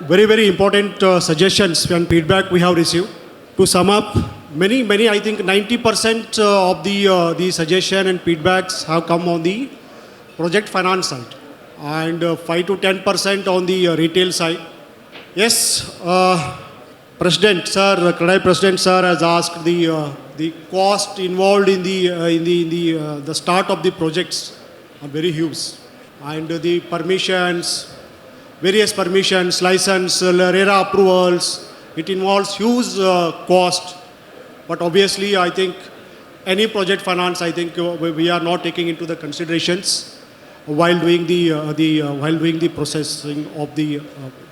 Very important suggestions and feedback we have received. To sum up, many, I think 90% of the suggestion and feedbacks have come on the project finance side, and 5 to 10% on the retail side. Yes, President Sir, Kradai President Sir has asked the cost involved in the start of the projects are very huge, and the permissions, various permissions, license, RERA approvals, it involves huge cost. But obviously, I think any project finance, I think we are not taking into the considerations while doing the processing of the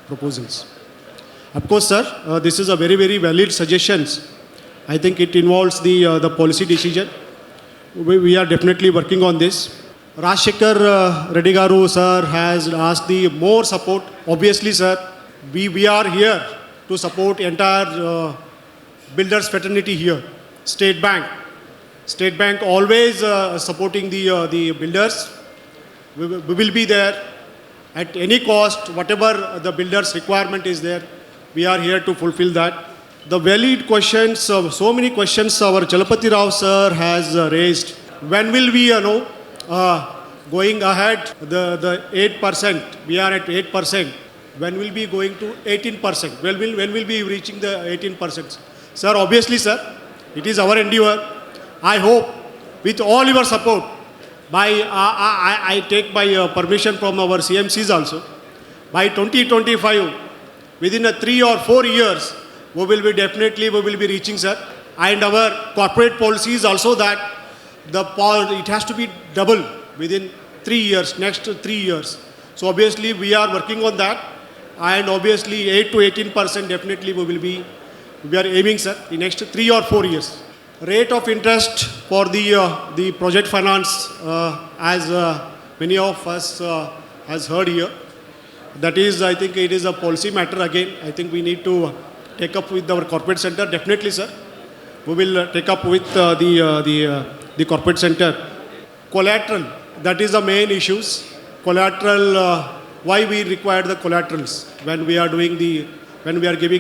proposals. Of course, sir, this is a very valid suggestions. I think it involves the policy decision. We are definitely working on this. Rajshekhar Reddy Garu sir has asked the more support. Obviously, sir, we are here to support entire builders fraternity here. State Bank always supporting the builders. We will be there at any cost, whatever the builders requirement is there. We are here to fulfill that. The valid questions, so many questions our Chalapati Rao sir has raised. When will we going ahead, the 8%, we are at 8%. When will be going to 18%? When will be reaching the 18%? Sir, obviously, sir, it is our endeavor. I hope with all your support, I take my permission from our CMCs also. By 2025, within 3 or 4 years, we will be reaching, sir. And our corporate policy is also that it has to be double within 3 years, next 3 years. So obviously we are working on that, and obviously 8 to 18% definitely we are aiming, sir, in next 3 or 4 years. Rate of interest for the project finance, as many of us has heard here, that is, I think it is a policy matter again. I think we need to take up with our corporate center. Definitely, sir, we will take up with the corporate center. Collateral, that is the main issues. Collateral, why we require the collaterals when we are giving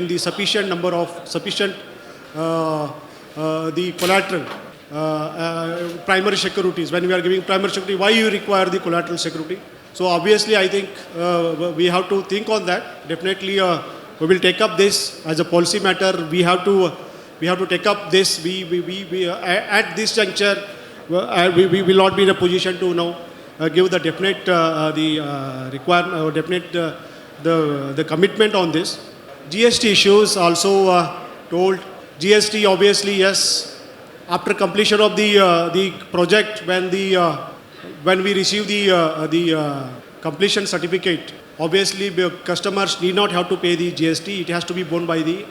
the sufficient number of the collateral, primary securities. When we are giving primary security, why you require the collateral security? So obviously, I think we have to think on that. Definitely, we will take up this as a policy matter. We have to take up this. We at this juncture, we will not be in a position to now give the definite requirement or definite the commitment on this. GST issues also told. GST, obviously, yes. After completion of the project, when we receive the completion certificate, obviously customers need not have to pay the GST. It has to be borne by the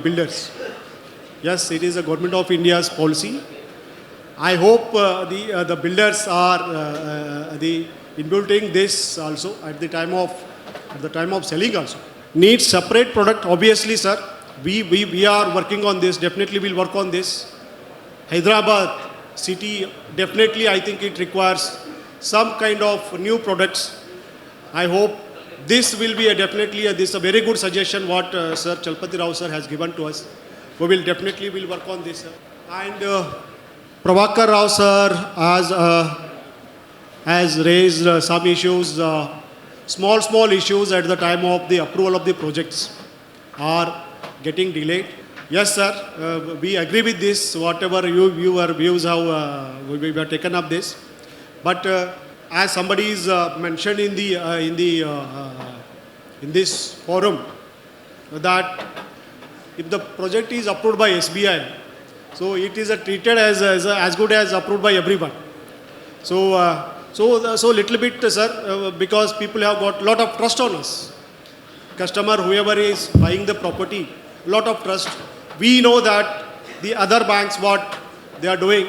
builders. Yes, it is the Government of India's policy. I hope the builders are inbuilt this also at the time of selling also. Needs separate product, obviously, sir. We are working on this. Definitely we'll work on this. Hyderabad city, definitely I think it requires some kind of new products. I hope this will be definitely a very good suggestion what Sir Chalapati Rao sir has given to us. We will definitely work on this, sir. And Prabhakar Rao sir has raised some issues, small issues at the time of the approval of the projects are getting delayed. Yes, sir, we agree with this, whatever your views have, we have taken up this. But as somebody is mentioned in this forum, that if the project is approved by SBI, so it is treated as good as approved by everyone. So little bit, sir, because people have got lot of trust on us. Customer, whoever is buying the property, lot of trust. We know that the other banks, what they are doing,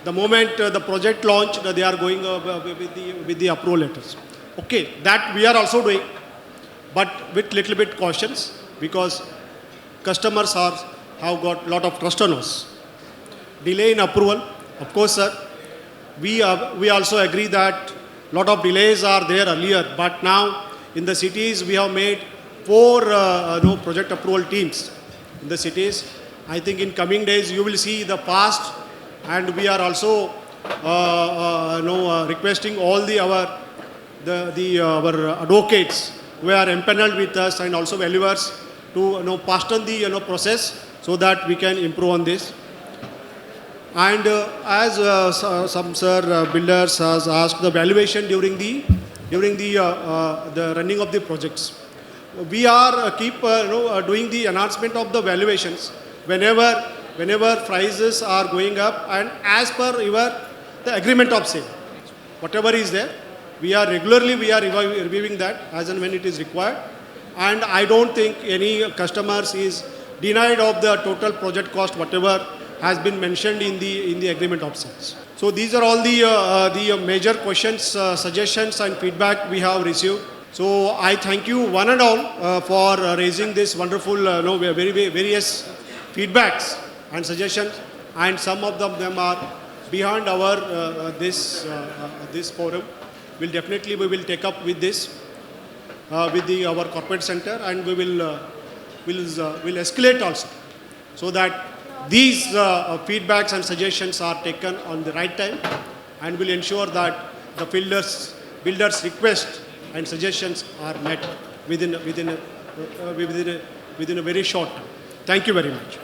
the moment the project launched, they are going with the approval letters. Okay, that we are also doing, but with little bit cautions, because customers have got lot of trust on us. Delay in approval, of course, sir. We also agree that lot of delays are there earlier, but now in the cities we have made 4 project approval teams in the cities. I think in coming days you will see the past, and we are also requesting all our advocates who are empaneled with us and also valuers to fasten the process so that we can improve on this. And as some builders has asked the valuation during the running of the projects, we are doing the announcement of the valuations whenever prices are going up, and as per the agreement of sale, whatever is there, we are reviewing that as and when it is required. And I don't think any customers is denied of the total project cost whatever has been mentioned in the agreement of sales. So these are all the major questions, suggestions and feedback we have received. So I thank you one and all for raising this wonderful various feedbacks and suggestions, and some of them are beyond our this forum. We will take up with this with our corporate center, and we will escalate also, so that these feedbacks and suggestions are taken on the right time, and will ensure that the builders' requests and suggestions are met within a very short time. Thank you very much.